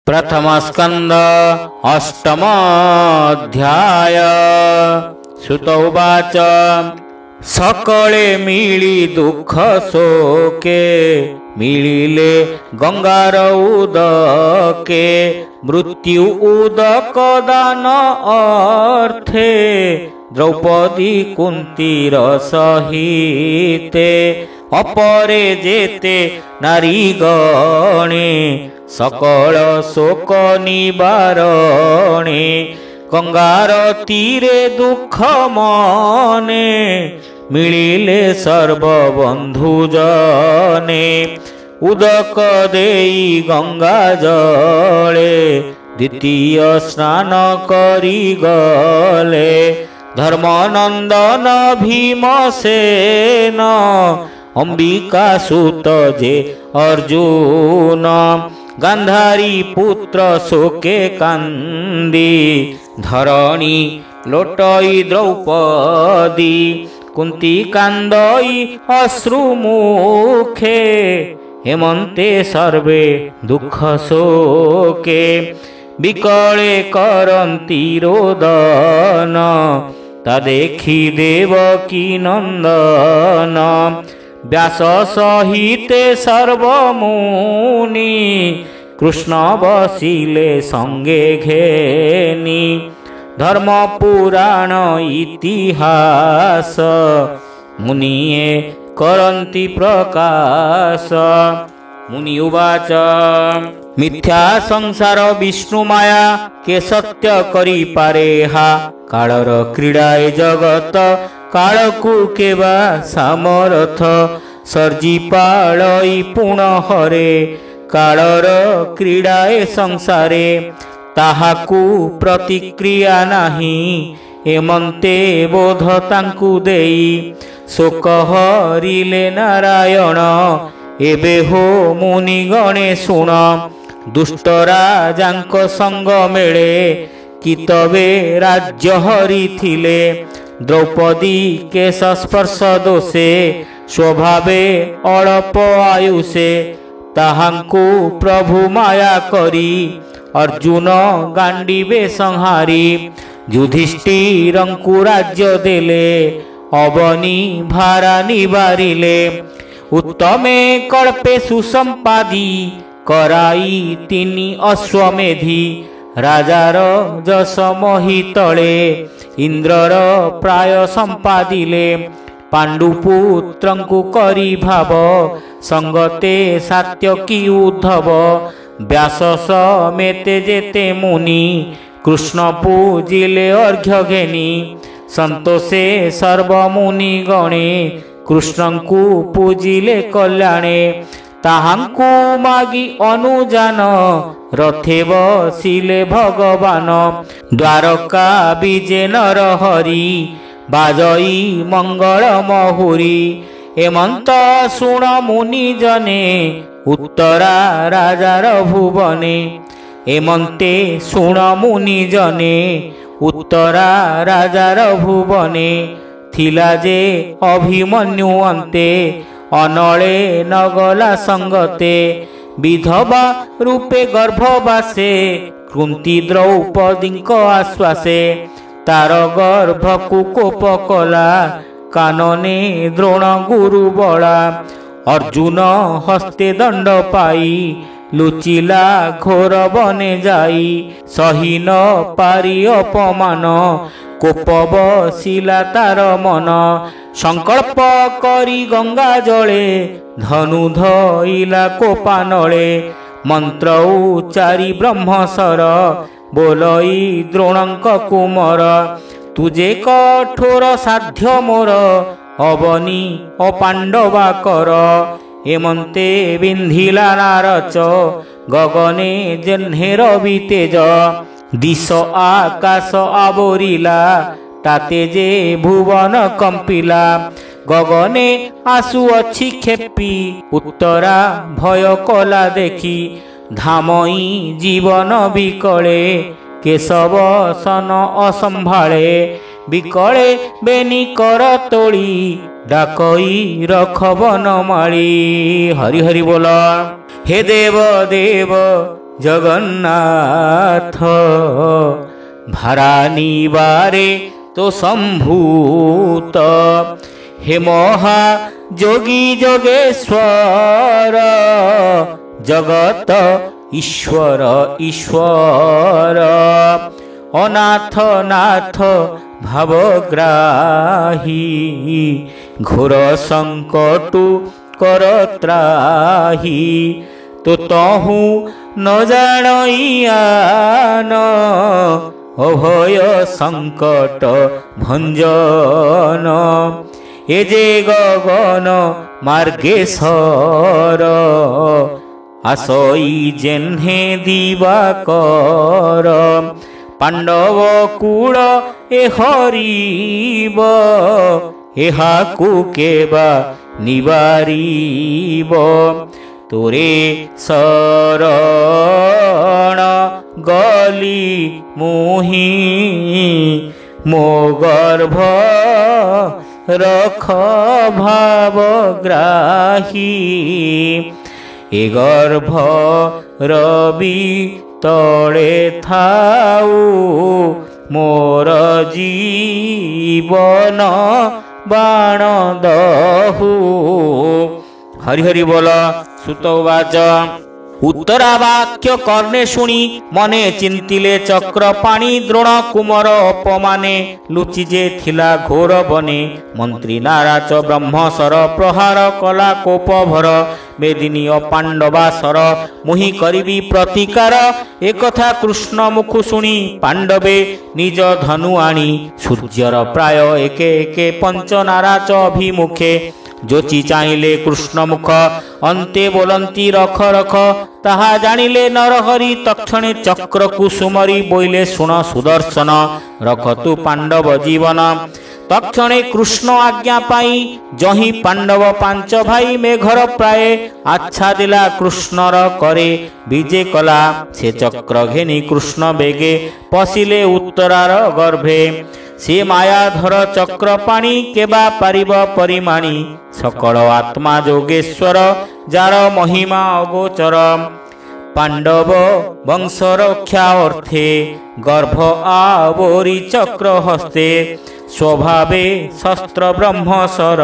प्रथम स्कंद अष्टम अध्याय। सुत उवाच सकळे मिली दुख शोके मिलिले गंगार उदके मृत्यु उदक दान अर्थे द्रौपदी कुंतीर सहिते अपरे जेते नारी गणे सकल शोक निवारणे गंगार तीरे दुख मने मिलिले सर्वबंधु जने उदक देई गंगा जले द्वितीय स्नान करी गले धर्मनंदन भीमसेन अंबिका सुत जे अर्जुन गांधारी पुत्र शोके कांदी धरणी लोटई द्रौपदी कुंती कांदई अश्रुमुखे हेमंते सर्वे दुख शोके विकले करन्ति रोदन तदेखि देवकी नंदन व्यास सहिते सर्वमुनि कृष्ण बसिले संगे घेनी धर्म पुराण इतिहास मुनिये करन्ति प्रकाश। मुनि उवाच मिथ्या संसार विष्णु माया के सत्य करी पारे हा कालर क्रीड़ाए जगत कालकु केवा सामरथ सर्जी पालई पुण हरे कालर क्रीड़ाए संसारे ताहाकु प्रतिक्रिया नाही एमंते बोध तांकु देई शोक हरिले नारायण एबे हो मुनि गणे शुण दुष्ट राजांक संग मेले कितबे राज्य हरि थिले द्रौपदी केश स्पर्श दोषे स्वभावे अल्प आयुषे ताहांकु प्रभु माया करी अर्जुन गांडीबे संहारी युधिष्ठिरंकु राज्य देले अवनी भारा निवारिले उत्तमे कल्पे सुसंपादी कराई तिनी अश्वमेधी राजार जस मोहितले इंद्रर प्राय संपादिले पांडुपुत्रंकु करी भाव संगते सात्यकी उद्धव व्यास समेते जेते मुनि कृष्ण पूजिले अर्घ्य घेनी संतोषे सर्वमुनि गणे कृष्णंकु पूजिले कल्याणे ताहांकु मागी अनुजान रथे बसिले भगवान द्वारका विजे नर हरि बाजई मंगल महुरी हेमंत शुण मुनि जने उत्तरा राजार भुवने हेमंते शुण मुनि जने उत्तरा राजार भुवने थिला जे अभिमन्यु अन्ते अनले नगला संगते विधवा रूपे गर्भवासे कुंती द्रौपदींक आश्वासे तार गर्भकु कोप कला कानने द्रोण गुरु बला अर्जुन हस्ते दंड पाई लुचिला घोर बने जाई सही न पारी अपमान कोप बसिला तार मन संकल्प करी गंगा जले धनु धइला कोपानले मंत्र उच्चारी ब्रह्मसर बोलई द्रोणंक कुमर तुझे कठोर साध्य मोर अवनी अपांडवा कर हेमंते बिंधिला नारच गगने जह्नेर तेज दिश आकाश आवरिला ताते जे भुवन कंपिला गगने आसु अच्छी खेपी उत्तरा भय कला देखी धामई जीवन विकले केशव सन असंभाळे विकले बेनी कर तोड़ी डाकई रख बनमाली। हरि हरि बोल। हे देव देव জগন্নাথ ভারা নিবারে তো সম্ভূত হে মহা যোগী যোগেশ্বর জগত ঈশ্বর ঈশ্বর অনাথ নাথ ভাবগ্রাহী ঘোর সংকটু কর ত্রাহি তো তহু ন জানইয়ান অভয় সংকট ভঞ্জন এ যে গগন মার্গেশ্বর আসই জেহ্নে দিবাকর পাণ্ডব কূল এ হরিব এহাকু কেবা নিবারিব তোরে শরণ গলি মুহি মো গর্ভ রখ ভাবগ্রাহী এ গর্ভ রবি তଳେ থাউ মোর জীবন বাণ দহু। হরি হরি বল। সুত উবাচ উত্তরা বাক্য কর্ণে শুনি মনে চিন্তিলে চক্র পাণি দ্রোণ কুমর অপমানে লুচি যে থিলা ঘোর বনে মন্ত্রী নারাচ ব্রহ্মসর প্রহার কলা কোপভর বেদিনী অপাণ্ডবাসর মুহি করিবি প্রতিকার একথা কৃষ্ণ মুখু শুনি পাণ্ডবে নিজ ধনু আনি সূর্যর প্রায় একে একে পঞ্চ নারাচ অভিমুখে যোচি চাইলে কৃষ্ণ মুখ অন্তে বলন্তি রখ রখ তাহা জানিলে নরহরি তক্ষণে চক্র কুসুমরি বইলে শুণ সুদর্শন রখ তু পাণ্ডব জীবন তক্ষণে কৃষ্ণ আজ্ঞা পাই জহি পাণ্ডব পাঞ্চ ভাই মেঘর প্রায়ে আচ্ছা দিলা কৃষ্ণর করে বিজে কলা সে চক্র ঘেনি কৃষ্ণ বেগে পশিলে উত্তরার গর্ভে সে মায়াধর চক্রপাণি কেবা পারিব পরিমাণি সকল আত্মা যোগেশ্বর যার মহিমা অগোচর পাণ্ডব বংশ রক্ষা অর্থে গর্ভ আবরি চক্র হস্তে স্বভাবে শস্ত্র ব্রহ্মসর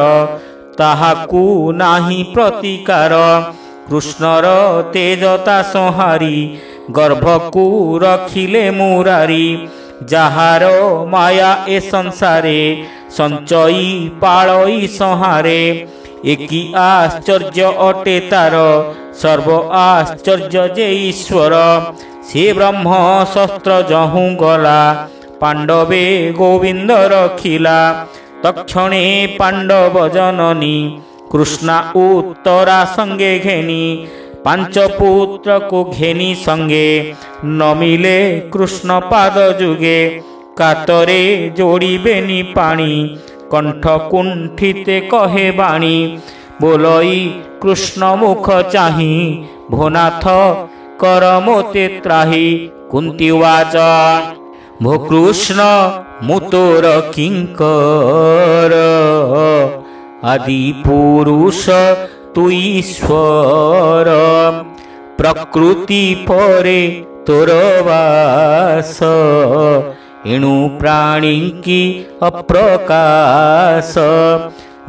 তাহাকু নাহি প্রতিকার কৃষ্ণর তেজতা সংহারি গর্ভকু রখিলে মুরারি যাহার মায়া এ সংসারে সঞ্চয়ী পাড়ই সংহারে একই আশ্চর্য অটে তার সর্ব আশ্চর্য যে ঈশ্বর সে ব্রহ্ম শস্ত্র যহু গলা পাণ্ডবে গোবিন্দ রখিলা তক্ষণে পাণ্ডব জননী কৃষ্ণা উত্তরা সঙ্গে ঘেনি পাঞ্চ পুত্রকু ঘেনি সঙ্গে নমিলে কৃষ্ণ পাদ যুগে কাতরে যোড়িবেনি পাণি কণ্ঠ কুণ্ঠিতে কহে বাণী বলই কৃষ্ণ মুখ চাহি ভোনাথ কর মোতে ত্রাহি কুন্তি উবাচ ভো কৃষ্ণ মুতোর কিঙ্কর আদি পুরুষ তুই ঈশ্বর প্রকৃতি পরে তোর বাস এণু প্রাণী কি অপ্রকাশ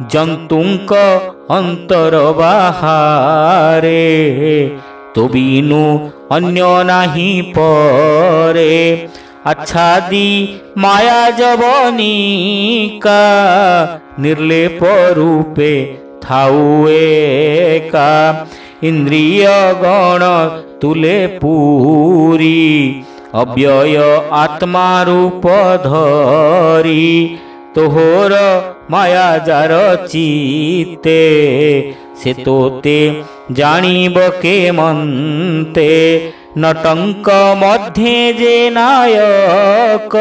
জন্তুঙ্ক অন্তর বাহারে তবিনু অন্য নাহি পরে আচ্ছাদি মায়া জবনিকা নির্লেপ রূপে থাউ একা ইন্দ্রিয় গণ তুলে পুরী অব্যয় আত্মা রূপ ধরি তোহর মায়া যার চিতে সে তোতে জানিব কে মন্তে নটঙ্ক মধ্যে যে নায়ক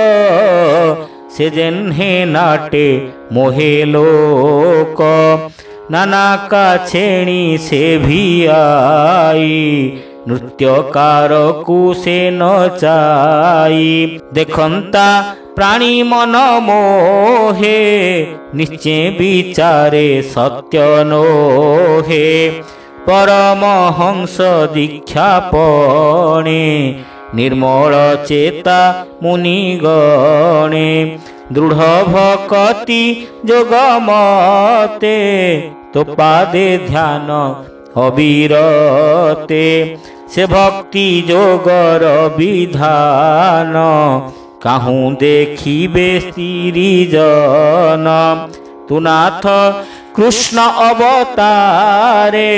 সে যেনহে নাটে মোহে লোক নানা কাছেণী সে ভিয়াই নৃত্যকারকু সে নচাই দেখন্তা প্রাণী মন মোহে নিশ্চে বিচারে সত্য নোহে परमहंस दीक्षा पणे निर्मल चेता मुनिगणे दृढ़ भक्ति जोगमते तो पादे ध्यान अविरते से भक्ति जोगर विधान काहूँ देखिबे सिरिजन तु नाथ कृष्ण अवतारे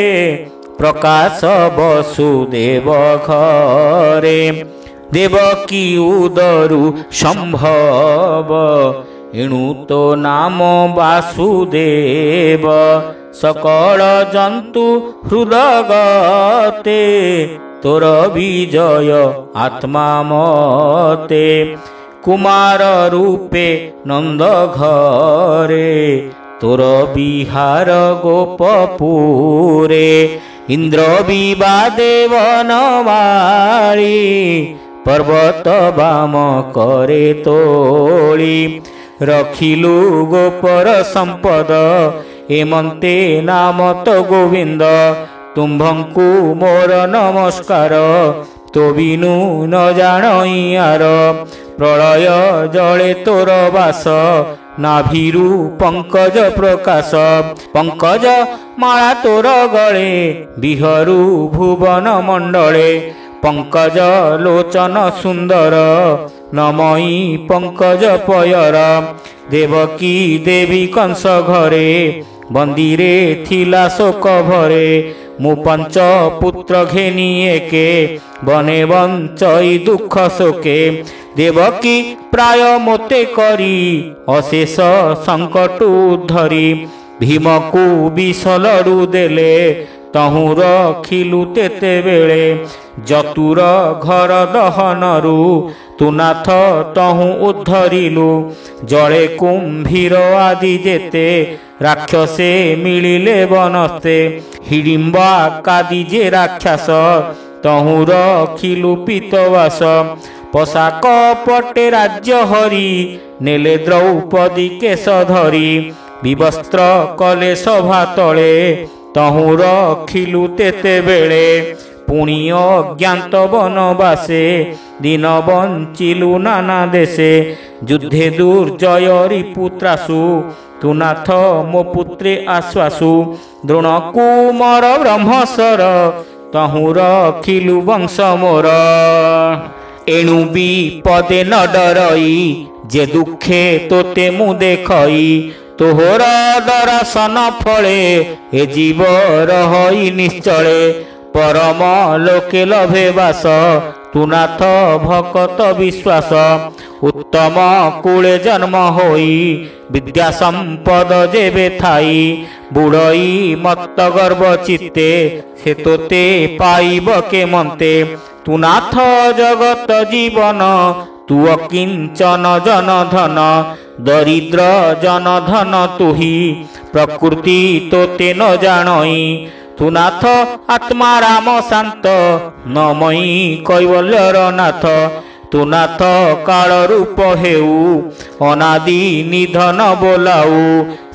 प्रकाश वसुदेव घरे देवकी उदरु संभव एणु तो नाम वासुदेव सकल जंतु हृदगते तोर विजय आत्मा मते कुमार रूपे नंद घरे तोर बिहार गोपपुरे इंद्र विवादेव नवाली पर्वत बाम करे तोली रखिलु गोपर संपद एमंते नाम तो गोविंद तुम्भंकु मोर नमस्कार तो बिनु न जाणइयार प्रलय जले तोर बास नाभिरु पंकज प्रकाश पंकज माला तोर गले बिहरु भुवन मंडले पंकज लोचन सुंदर नमई पंकज पयर देवकी देवी कंस घरे बंदीरे थिला शोक भरे मु पंच पुत्र घेनी एके बने बंचई दुख शोके देवकी प्राय मोते करी अशेष संकट धरी भीमकु विष लडू देले तहु रखिलु तेते बेले जतुर घर दहनरु तु नाथ तहु उद्धरिलु जले कुंभीर आदि जेते राक्षसे मिलिले बनस्ते हिडिंबा कादि जे राक्षस तहु रखिलु पीतवास पोशाक पटे राज्य हरि नेले द्रौपदी केश धरी विवस्त्र कले सभा तले तहु रखिलु तेते बेले पुणी अज्ञात बनवासे दिन बंचिलु नाना देशे युद्धे दुर्जय रिपुत्रासु तु नाथ मो पुत्रे आश्वासु द्रोण कुमार ब्रह्मसर तहु रखिलु वंश मोर एणु विपदे न डरई जे दुखे तोते मु देखई तोहर दर्शन फले ए जीव रही निश्चले परम लोके लभे बास तु नाथ भक्त विश्वास उत्तम कूले जन्म होई विद्या संपद जेबे थाई बुड़ई मत गर्भ चित्ते से तोते पाइब के मंते तु नाथ जगत जीवन तु अकिंचन जन धन दरिद्र जन धन तुही प्रकृति तोते न जानई तु नाथ आत्मा राम शांत नमई कैवल्यर नाथ तु नाथ काल रूप हेउ अनादि निधन बोलाऊ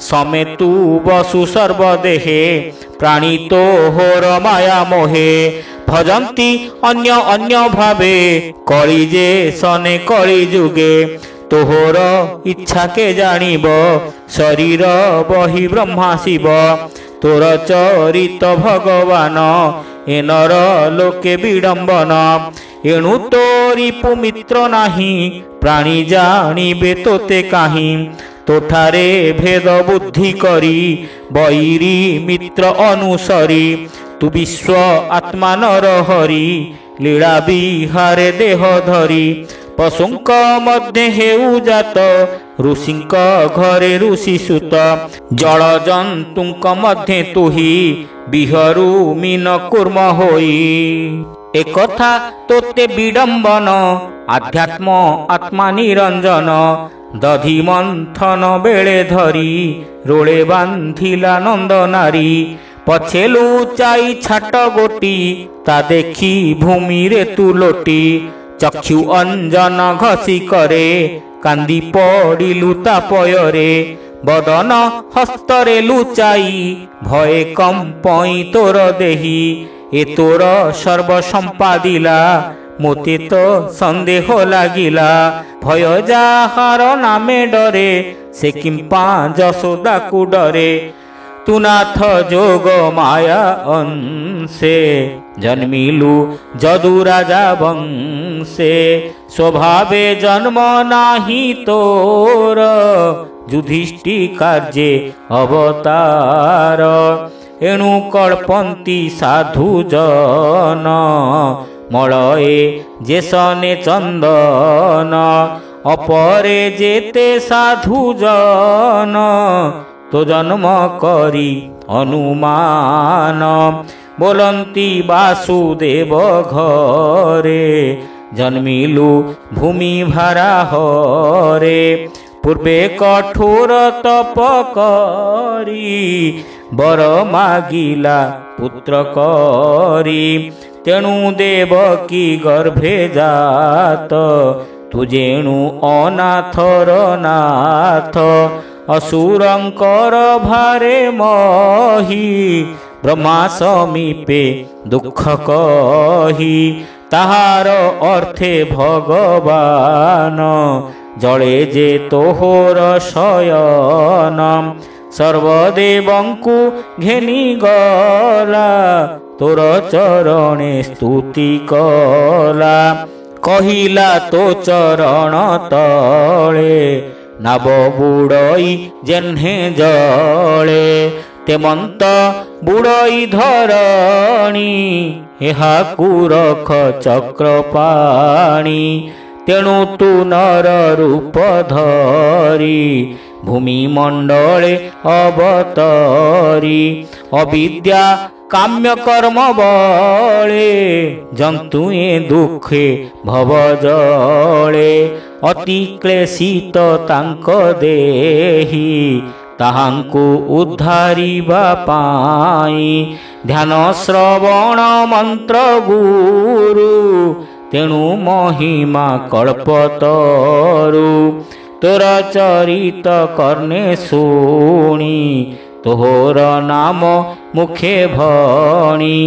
समेतु बसु सर्वदेहे प्राणी तो होर माया मोहे भजंती अन्य अन्य भावे कली जे सने कली जुगे तोहर इच्छा के जानिब शरीर बहि ब्रह्मा शिव तोर चरित भगवान एनर लोके विडंबन एणु तोरी पुमित्र नाही प्राणी जानिबे तोते काहीं तोठारे भेद बुद्धि करी बैरी मित्र अनुसरी तु विश्व आत्मा नर हरि लीला विहारे देह धरी पशुंक मध्य हेउ जात ऋषिंक घरे ऋषि सुत जल जंतुंक मध्य तुही बिहरु मीन कुर्म होई एकथा तोते विडंबन आध्यात्म आत्मा निरंजन दधि मंथन बेले धरी रोले बांधिला नंद नारी पछे लुचाई छाट गोटी ता देखी भूमि रे तू लोटी चक्षु अंजन घसी करे कांदी पड़िलु तापयरे বদন হস্তরে লুচাই ভয়ে কম্পই তোর দেহি এ তোর সর্বসম্পাদিলা মোতে তো সন্দেহ লাগিলা ভয় যাহার নামে ডরে সে কিম্পা যশোদাকু ডরে তু নাথ যোগ মায়া অংশে জন্মিলু যদু রাজা বংশে স্বভাবে জন্ম নাহি তোর যুধিষ্ঠি কার্যে অবতার এণু কল্পন্তি সাধু জন মলয়ে যেসনে চন্দন অপরে যেতে সাধু জন তো জন্ম করি অনুমান বলন্তি বাসুদেব ঘরে জন্মিলু ভূমি ভারা হরে পূর্বে কঠোর তপ করি বর মাগিলা পুত্র করি তেণু দেবকী গর্ভে জাত তু যেণু অনাথর নাথ অসুরঙ্কর ভারে মহি ব্রহ্মা সমীপে দুঃখ কহি তাহার অর্থে ভগবান জলে যে তোহর শয়ন সর্বদেবঙ্কু ঘেনি গলা তোর চরণে স্তুতি কলা কহিলা তো চরণ তলে নাব বুড়ই জেহ্নে জলে তেমন্ত বুড়ই ধরণী এহাকু রখ চক্রপাণী তেণু তু নর রূপ ধরি ভূমি মণ্ডলে অবতরি অবিদ্যা কাম্য কর্ম বলে জন্তু এ দুঃখে ভব জলে অতি ক্লেশিত তাঙ্ক দেহি তাহাঙ্কু উদ্ধারিবা পাই ধ্যাନ ଶ୍ରବଣ ମନ୍ତ୍ର ଗୁରୁ ତେଣୁ ମହିମା କଳ୍ପତରୁ ତୋର ଚରିତ କର୍ଣ୍ଣେ ଶୁଣି ତୋହର ନାମ ମୁଖେ ଭଣି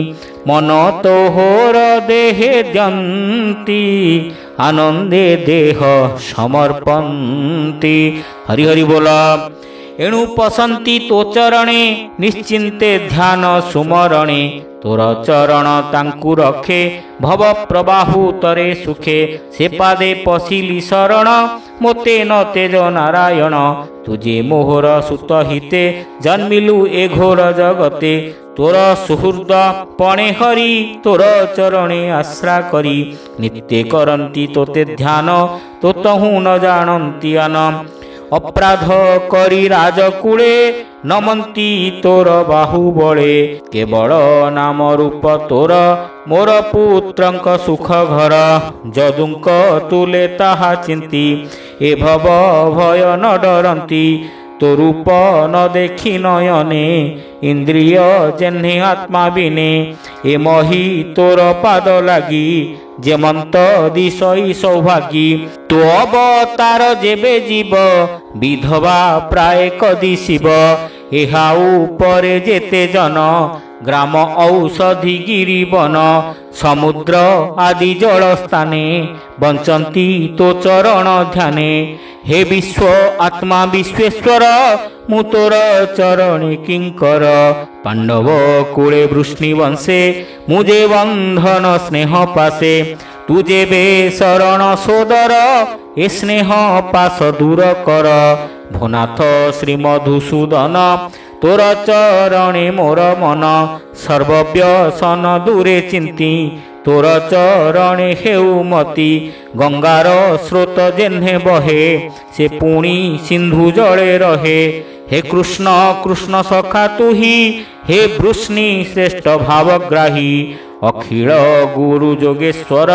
ମନ ତୋହର ଦେହେ ଦ୍ୟନ୍ତି ଆନନ୍ଦେ ଦେହ ସମର୍ପନ୍ତି। ହରି ହରି ବୋଲ। ଏଣୁ ପସନ୍ତି ତୋ ଚରଣେ ନିଶ୍ଚିନ୍ତେ ଧ୍ୟାନ ସୁମରଣେ ତୋର ଚରଣ ତାଙ୍କୁ ରଖେ ଭବ ପ୍ରବାହୁ ତରେ ସୁଖେ ସେ ପାଦେ ପଶିଲି ଶରଣ ମୋତେ ନ ତେଜ ନାରାୟଣ ତୁଜେ ମୋହର ସୁତ ହିତେ ଜନ୍ମିଲୁ ଏ ଘୋର ଜଗତେ ତୋର ସୁହୃଦ ପଣେ ହରି ତୋର ଚରଣେ ଆଶ୍ରା କରି ନିତ୍ୟ କରନ୍ତି ତୋତେ ଧ୍ୟାନ ତୋତହୁଁ ନ ଜାଣନ୍ତି ଆନ ଅପରାଧ କରି ରାଜକୁଳେ ନମନ୍ତି ତୋର ବାହୁବଳେ କେବଳ ନାମ ରୂପ ତୋର ମୋର ପୁତ୍ରଙ୍କ ସୁଖ ଘର ଯଦୁଙ୍କ ତୁଲେ ତାହା ଚିନ୍ତି ଏ ଭବ ଭୟ ନ ଡରନ୍ତି ତୋ ରୂପ ନ ଦେଖି ନୟନେ ଇନ୍ଦ୍ରିୟ ଯେହ୍ନେ ଆତ୍ମା ବିନେ ଏ ମହି ତୋର ପାଦ ଲାଗି ଯେମନ୍ତ ଦିଶଇ ସୌଭାଗୀ ତୋ ଅବତାର ଯେବେ ଯିବ ବିଧବା ପ୍ରାୟ କଦିଶିବ ଏହା ଉପରେ ଯେତେ ଜନ ଗ୍ରାମ ଔଷଧି ଗିରିବନ ସମୁଦ୍ର ଆଦି ଜଳ ସ୍ଥାନେ ବଞ୍ଚନ୍ତି ତୋ ଚରଣ ଧ୍ୟାନେ ହେ ବିଶ୍ୱ ଆତ୍ମା ବିଶ୍ୱେଶ୍ୱର ମୁଁ ତୋର ଚରଣୀ କିଙ୍କର ପାଣ୍ଡବ କୂଳେ ବୃଷ୍ଣି ବଂଶେ ମୁଁ ଯେ ବନ୍ଧନ ସ୍ନେହ ପାଶେ ତୁ ଯେବେ ଶରଣ ସୋଦର ଏ ସ୍ନେହ ପାଶ ଦୂର କର ଭୋନାଥ ଶ୍ରୀ ମଧୁସୂଦନ ତୋର ଚରଣେ ମୋର ମନ ସର୍ବବ୍ୟସନ ଦୂରେ ଚିନ୍ତି ତୋର ଚରଣେ ହେଉ ମତି ଗଙ୍ଗାର ସ୍ରୋତ ଯେହ୍ନେ ବହେ ସେ ପୁଣି ସିନ୍ଧୁ ଜଳେ ରହେ हे कृष्ण कृष्ण सखा तुही हे वृष्णि श्रेष्ठ भावग्राही अखिल गुरु जोगेश्वर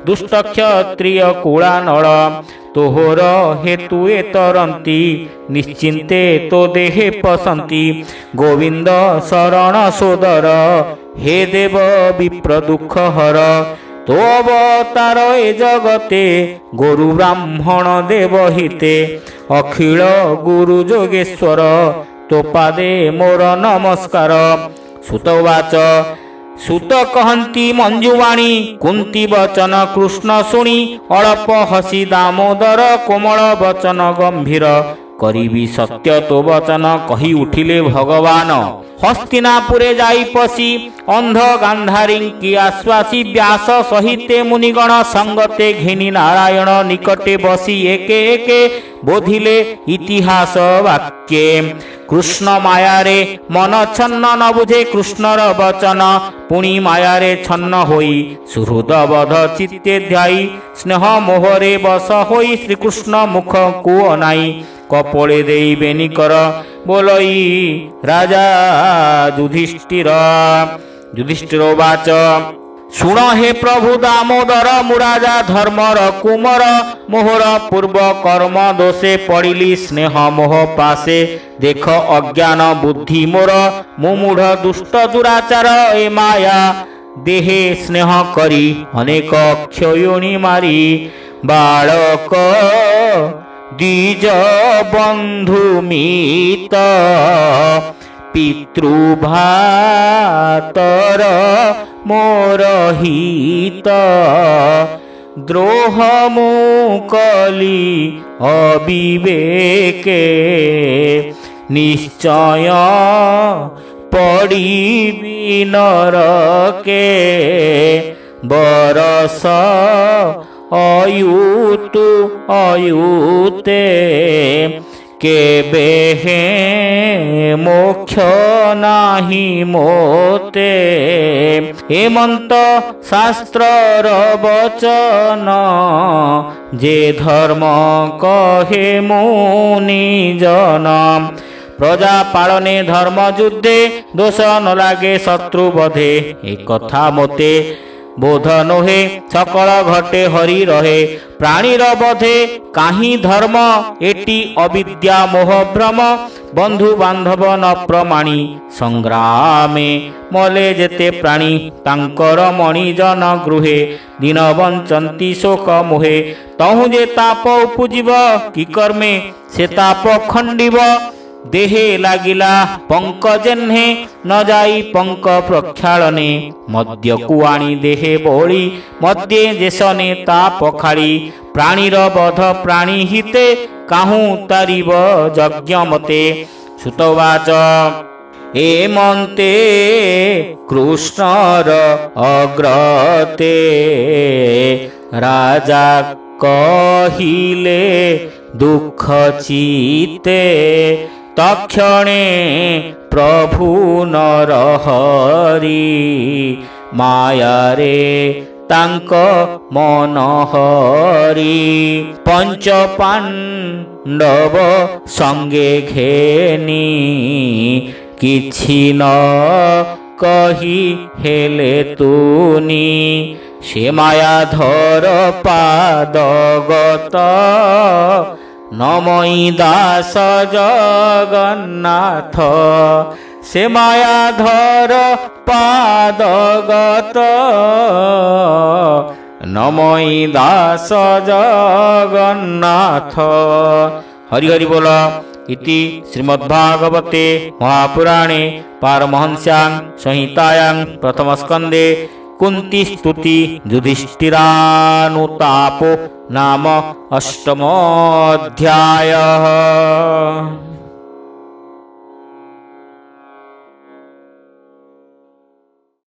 दुष्ट क्षत्रिय कुलानल तोहर हेतु ए तरंती निश्चिंते तो देहे पसंती गोविंद शरण सोदर हे देव विप्र दुख हर तो अवतार ए जगते गुरु ब्राह्मण देवहिते अखिल गुरु जोगेश्वर तो पादे मोर नमस्कार। सुतवाच सुत कहती मंजुवाणी कुंती वचन कृष्ण शुणी अल्प हसी दामोदर कोमल वचन गंभीर करी सत्य तो वचन कही उठिले भगवान। हस्तिनापुरे जाई पशी अंध गांधारी की आश्वासी व्यास सहिते मुनिगण संगते घिनी नारायण निकटे बसी एके एके बोधिले इतिहास वाक्ये। कृष्ण मायारे मन छन्न न बुझे कृष्णर वचन पुणी मायारे छन्न होई सुहृद बध चित्ते ध्याई स्नेह मोहरे बस होई श्रीकृष्ण मुख को अनाई कपड़े देई बेनिकर बोलई राजा युधिष्ठिर। युधिष्ठिरोवाच शुण हे प्रभु दामोदर मुराजा धर्मर कुमर मोहर पूर्व कर्म दोषे पड़िली स्नेह मोह पासे देख अज्ञान बुद्धि मोर मुमूढ़ दुष्ट दुराचार ए माया देहे स्नेह करी अनेक क्षयोनि मारी बालक द्विज बंधु मित पितृभातर मोर हित द्रोह मुकली अविवेके निश्चय पड़ी नरके बरस अयुतु अयुते केबे हे मोक्ष नाही मोते। हेमंत शास्त्रर वचन जे धर्म कहे मुनि जन प्रजा पालने धर्म युद्धे दोष न लागे शत्रु बधे एक कथा मोते बोध नोहे सकल घटे हरि रहे प्राणीर बधे काहीं धर्म एटी अविद्या मोह भ्रम बंधु बांधव न प्रमाणी संग्रामे मले जेते प्राणी तांकर मणिजन गृहे दिन बंचंती शोक मोहे तहु जे ताप उपजीव कि कर्मे से ताप खंडिव देहे लागिला पंक जेह्ने न जाई पंक प्रक्षालने मद्य कुआणी देहे बोली मद्ये जेसने ता पखाड़ी प्राणीर बध प्राणी हिते काहू तारिब यज्ञ मते। सुतवाच एमंते कृष्णर अग्रते राजा कहिले दुख चिते तक्षणे प्रभु नरहरि माया रे तांक मन हरि पंच पांडव संगे घेनी किछि न कही हेले तुनी से मायाधर पादगत नमई दास जगन्नाथ से मायाधर पादगत नमई दास जगन्नाथ। हरि हरि बोल। इति श्रीमद्भागवते महापुराणे पारमहंस्यां संहितायां प्रथमस्कन्धे कुंती स्तुति युधिष्ठिरानुतापो नाम अष्टमोऽध्यायः।